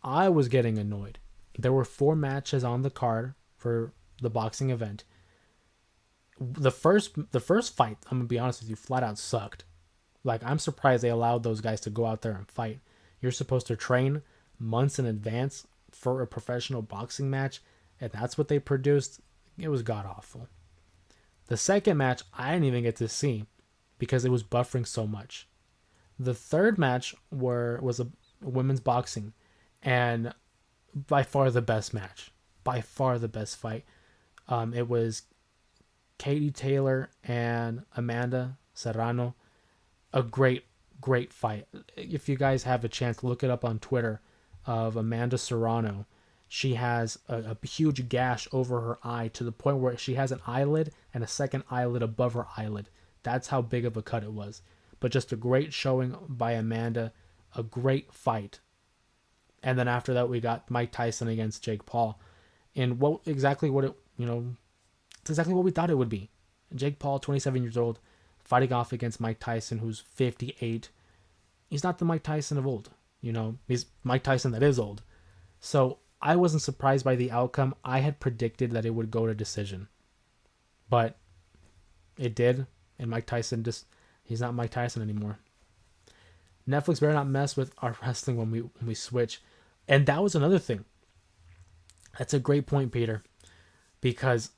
I was getting annoyed. There were 4 matches on the card for the boxing event. The first fight, I'm gonna be honest with you, flat out sucked. Like, I'm surprised they allowed those guys to go out there and fight. You're supposed to train months in advance for a professional boxing match, and that's what they produced. It was god awful. The second match I didn't even get to see because it was buffering so much. The third match was a women's boxing, and by far the best match, by far the best fight. It was Katie Taylor and Amanda Serrano. A great fight. If you guys have a chance, look it up on Twitter of Amanda Serrano. She has a huge gash over her eye to the point where she has an eyelid and a second eyelid above her eyelid. That's how big of a cut it was. But just a great showing by Amanda, a great fight. And then after that, we got Mike Tyson against Jake Paul. And it's exactly what we thought it would be. Jake Paul, 27 years old, fighting off against Mike Tyson, who's 58. He's not the Mike Tyson of old. He's Mike Tyson that is old. So I wasn't surprised by the outcome. I had predicted that it would go to decision. But it did. And Mike Tyson he's not Mike Tyson anymore. Netflix better not mess with our wrestling when we switch. And that was another thing. That's a great point, Peter. Because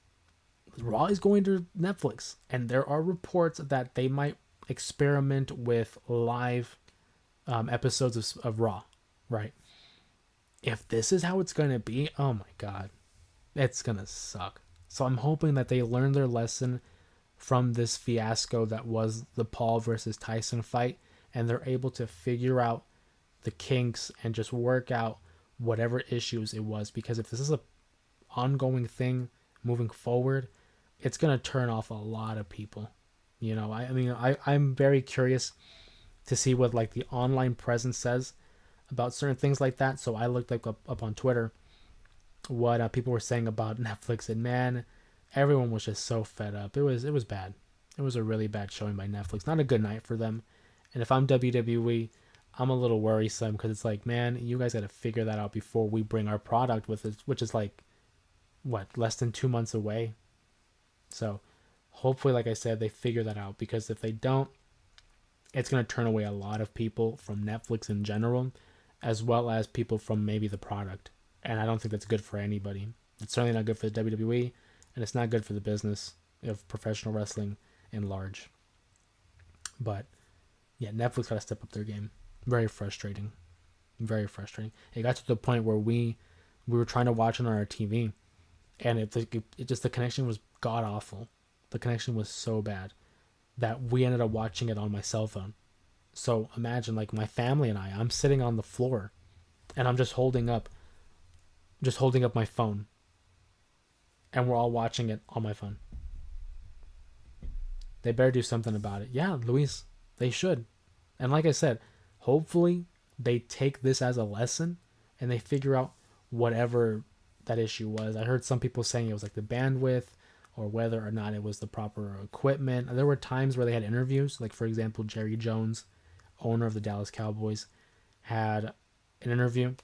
Raw is going to Netflix. And there are reports that they might experiment with live episodes of Raw. Right? If this is how it's going to be, oh my God. It's going to suck. So I'm hoping that they learn their lesson from this fiasco that was the Paul versus Tyson fight, and they're able to figure out the kinks and just work out whatever issues it was. Because if this is a ongoing thing moving forward, it's going to turn off a lot of people. I'm very curious to see what like the online presence says about certain things like that. So I looked up on Twitter what people were saying about Netflix, and man, everyone was just so fed up. It was bad. It was a really bad showing by Netflix. Not a good night for them. And if I'm WWE, I'm a little worrisome because it's like, man, you guys got to figure that out before we bring our product with it, which is like, less than 2 months away. So hopefully, like I said, they figure that out, because if they don't, it's going to turn away a lot of people from Netflix in general, as well as people from maybe the product. And I don't think that's good for anybody. It's certainly not good for the WWE, and it's not good for the business of professional wrestling in large. But yeah, Netflix got to step up their game. Very frustrating. Very frustrating. It got to the point where we were trying to watch it on our TV, and it just, the connection was god awful. The connection was so bad that we ended up watching it on my cell phone. So imagine, like, my family and I'm sitting on the floor, and I'm just holding up my phone, and we're all watching it on my phone. They better do something about it. Yeah, Luis, they should. And like I said, hopefully they take this as a lesson and they figure out whatever that issue was. I heard some people saying it was like the bandwidth or whether or not it was the proper equipment. There were times where they had interviews, like for example, Jerry Jones, owner of the Dallas Cowboys, had an interview,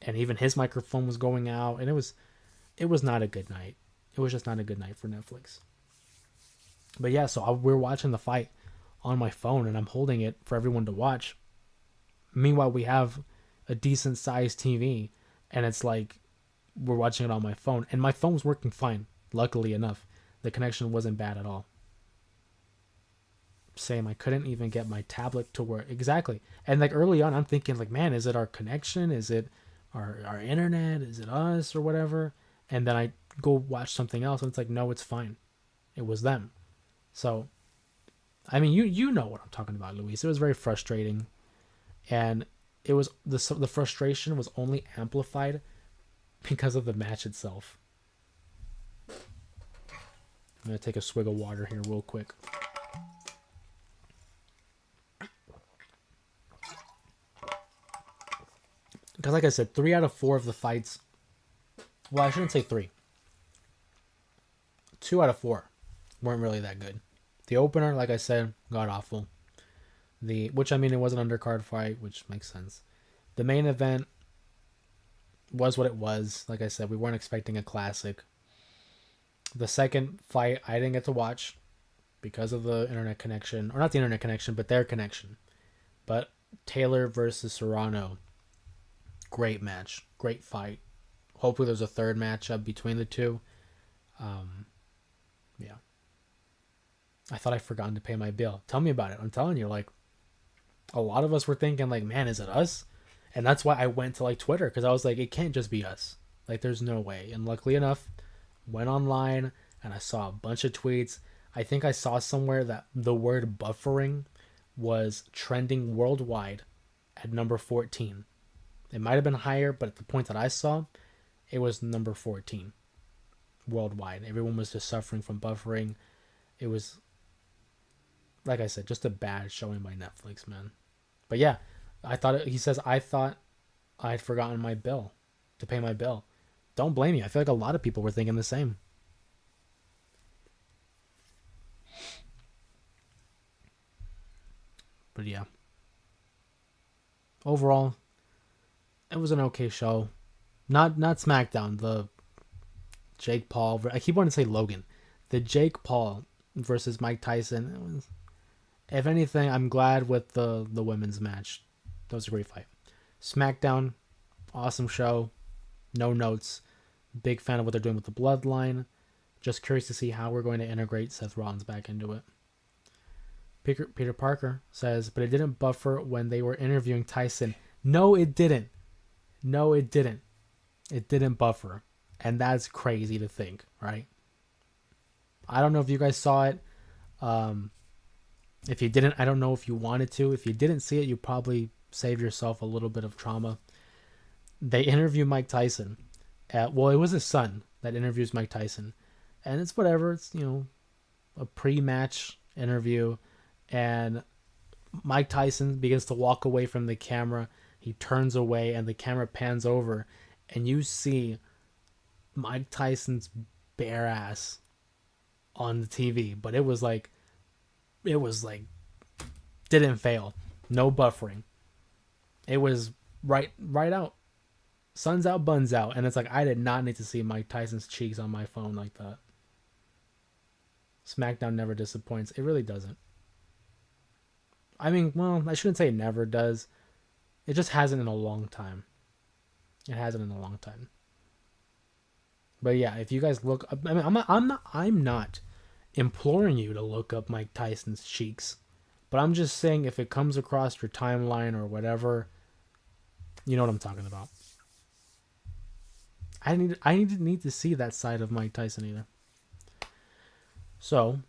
and even his microphone was going out, and it was not a good night. It was just not a good night for Netflix. But yeah, so we're watching the fight on my phone, and I'm holding it for everyone to watch. Meanwhile, we have a decent sized TV, and it's like we're watching it on my phone, and my phone's working fine. Luckily enough, the connection wasn't bad at all. Same, I couldn't even get my tablet to work. Exactly. And like early on, I'm thinking like, man, is it our connection? Is it our internet? Is it us or whatever? And then I go watch something else, and it's like, no, it's fine. It was them. So, I mean, you know what I'm talking about, Luis. It was very frustrating, and it was the frustration was only amplified because of the match itself. I'm gonna take a swig of water here real quick. Because like I said, 3 out of 4 of the fights, well, I shouldn't say 3. 2 out of 4 weren't really that good. The opener, like I said, god awful. Which I mean, it was an undercard fight, which makes sense. The main event was what it was. Like I said, we weren't expecting a classic. The second fight, I didn't get to watch because of the internet connection. Or not the internet connection, but their connection. But Taylor versus Serrano. Great match. Great fight. Hopefully there's a third matchup between the two. Yeah. I thought I'd forgotten to pay my bill. Tell me about it. I'm telling you, like, a lot of us were thinking, like, man, is it us? And that's why I went to, like, Twitter, because I was like, it can't just be us. Like, there's no way. And luckily enough, went online, and I saw a bunch of tweets. I think I saw somewhere that the word buffering was trending worldwide at number 14. It might have been higher, but at the point that I saw, it was number 14 worldwide. Everyone was just suffering from buffering. It was, like I said, just a bad showing by Netflix, man. But yeah, I thought I'd forgotten my bill, to pay my bill. Don't blame me. I feel like a lot of people were thinking the same. But yeah. Overall, it was an okay show. Not SmackDown, the Jake Paul. I keep wanting to say Logan. The Jake Paul versus Mike Tyson. It was, if anything, I'm glad with the women's match. That was a great fight. SmackDown, awesome show. No notes. Big fan of what they're doing with the Bloodline. Just curious to see how we're going to integrate Seth Rollins back into it. Peter Parker says, but it didn't buffer when they were interviewing Tyson. No, it didn't. No, it didn't. It didn't buffer. And that's crazy to think, right? I don't know if you guys saw it. If you didn't, I don't know if you wanted to. If you didn't see it, you probably saved yourself a little bit of trauma. They interview Mike Tyson. Well, it was his son that interviews Mike Tyson. And it's whatever. It's, a pre-match interview. And Mike Tyson begins to walk away from the camera. He turns away and the camera pans over. And you see Mike Tyson's bare ass on the TV. But it was like, didn't fail. No buffering. It was right out. Sun's out, buns out. And it's like, I did not need to see Mike Tyson's cheeks on my phone like that. SmackDown never disappoints. It really doesn't. I mean, well, I shouldn't say it never does. It just hasn't in a long time. It hasn't in a long time. But yeah, if you guys look up, I mean, I'm not imploring you to look up Mike Tyson's cheeks. But I'm just saying, if it comes across your timeline or whatever, you know what I'm talking about. I didn't need to see that side of Mike Tyson either. So,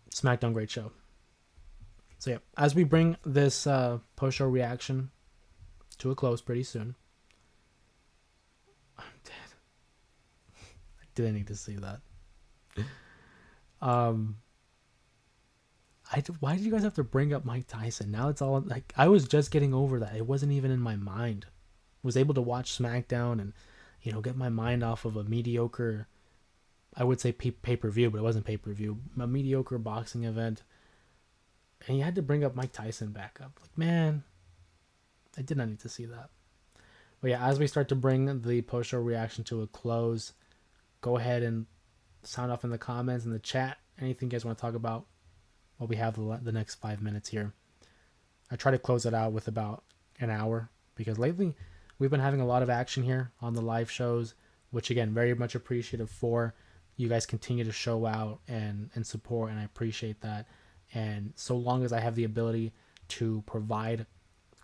SmackDown, great show. So yeah, as we bring this post-show reaction to a close pretty soon. I'm dead. I didn't need to see that. Why did you guys have to bring up Mike Tyson? Now it's all like, I was just getting over that. It wasn't even in my mind. Was able to watch SmackDown and, get my mind off of a mediocre I would say pay-per-view, but it wasn't pay-per-view, a mediocre boxing event. And you had to bring up Mike Tyson back up. Like, man, I did not need to see that. But yeah, as we start to bring the post-show reaction to a close, go ahead and sound off in the comments, in the chat, anything you guys want to talk about while we have the next 5 minutes here. I try to close it out with about an hour because lately we've been having a lot of action here on the live shows, which again, very much appreciative for. You guys continue to show out and support, and I appreciate that. And so long as I have the ability to provide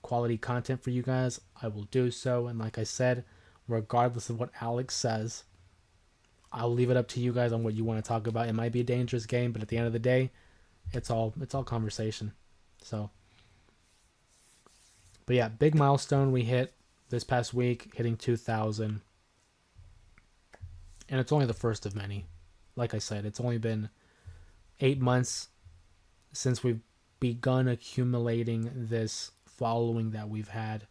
quality content for you guys, I will do so. And like I said, regardless of what Alex says, I'll leave it up to you guys on what you want to talk about. It might be a dangerous game, but at the end of the day, it's all conversation. So, but yeah, big milestone we hit this past week, hitting 2,000. And it's only the first of many. Like I said, it's only been 8 months since we've begun accumulating this following that we've had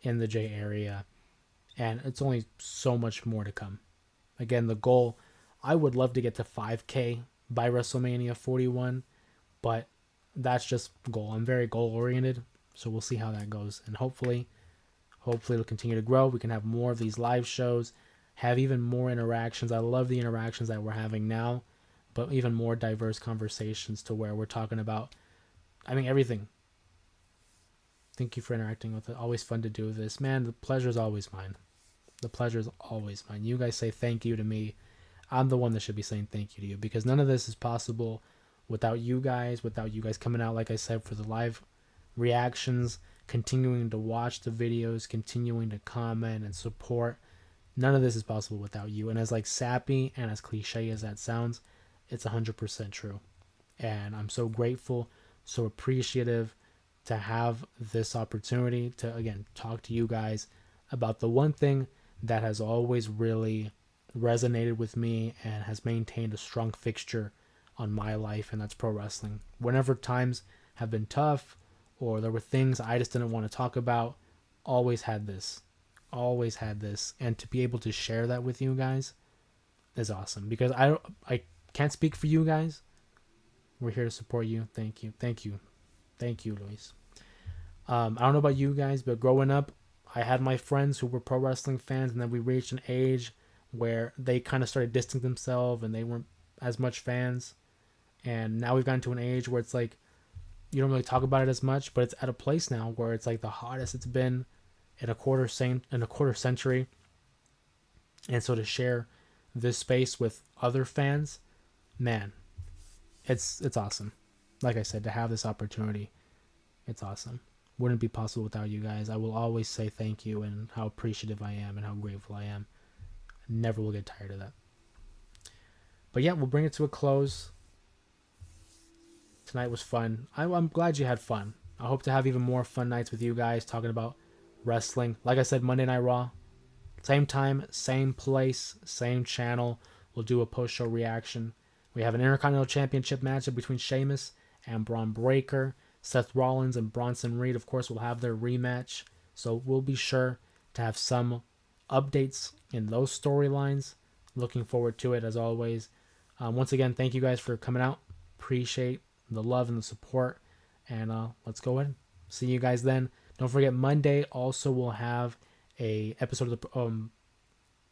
in the J area. And it's only so much more to come. Again, the goal, I would love to get to 5K by WrestleMania 41, but that's just goal. I'm very goal oriented, so we'll see how that goes. And hopefully it'll continue to grow. We can have more of these live shows, have even more interactions. I love the interactions that we're having now, but even more diverse conversations to where we're talking about, I mean, everything. Thank you for interacting with it. Always fun to do this. Man, the pleasure is always mine. The pleasure is always mine. You guys say thank you to me. I'm the one that should be saying thank you to you because none of this is possible without you guys coming out, like I said, for the live reactions, continuing to watch the videos, continuing to comment and support. None of this is possible without you. And as like sappy and as cliche as that sounds, it's 100% true. And I'm so grateful, so appreciative to have this opportunity to, again, talk to you guys about the one thing that has always really resonated with me and has maintained a strong fixture on my life, and that's pro wrestling. Whenever times have been tough or there were things I just didn't want to talk about, always had this. And to be able to share that with you guys is awesome because I can't speak for you guys. We're here to support you. Thank you, Luis. I don't know about you guys, but growing up, I had my friends who were pro wrestling fans, and then we reached an age where they kind of started distancing themselves and they weren't as much fans. And now we've gotten to an age where it's like you don't really talk about it as much, but it's at a place now where it's like the hottest it's been in a quarter century. And so to share this space with other fans, man, it's awesome. Like I said, to have this opportunity, it's awesome. Wouldn't be possible without you guys. I will always say thank you and how appreciative I am and how grateful I am. Never will get tired of that. But yeah, we'll bring it to a close. Tonight was fun. I'm glad you had fun. I hope to have even more fun nights with you guys talking about wrestling. Like I said, Monday Night Raw. Same time, same place, same channel. We'll do a post-show reaction. We have an Intercontinental Championship matchup between Sheamus and Braun Breaker. Seth Rollins and Bronson Reed, of course, will have their rematch. So we'll be sure to have some updates in those storylines. Looking forward to it, as always. Once again, thank you guys for coming out. Appreciate the love and the support. And let's go ahead. See you guys then. Don't forget, Monday also will have a episode of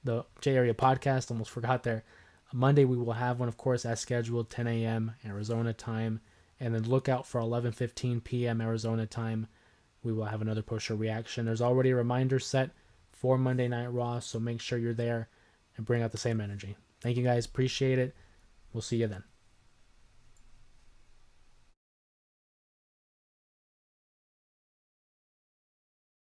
the J Area podcast. Almost forgot there. Monday we will have one, of course, as scheduled, 10 a.m. Arizona time. And then look out for 11:15 p.m. Arizona time. We will have another post-show reaction. There's already a reminder set for Monday Night Raw, so make sure you're there and bring out the same energy. Thank you guys. Appreciate it. We'll see you then.